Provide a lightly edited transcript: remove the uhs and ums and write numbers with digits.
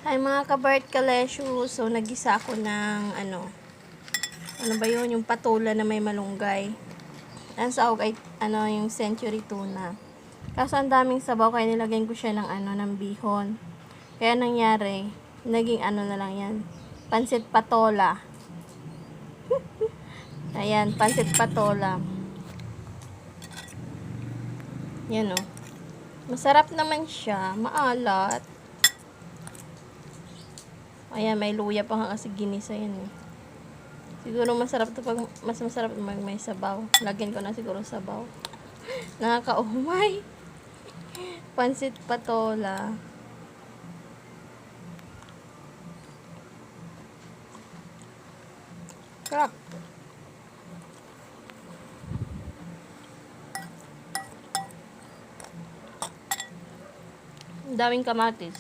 Ay mga ka-Bart Kalesyo, so nagisa ako ng ano ba yun, yung patola na may malunggay. Ang sahog ay yung century tuna. Kaso ang daming sabaw kaya nilagyan ko siya ng ng bihon. Kaya nangyari, naging na lang yan. Pansit patola. Ayan, pansit patola. Yan o. Masarap naman siya, maalat. Ayan, may luya pa nga kasi ginisa yan eh. Siguro masarap to pag mas masarap pag may sabaw. Lagyan ko na siguro sabaw. Nakakaumay. Pansit patola. Sarap. Daming kamatis.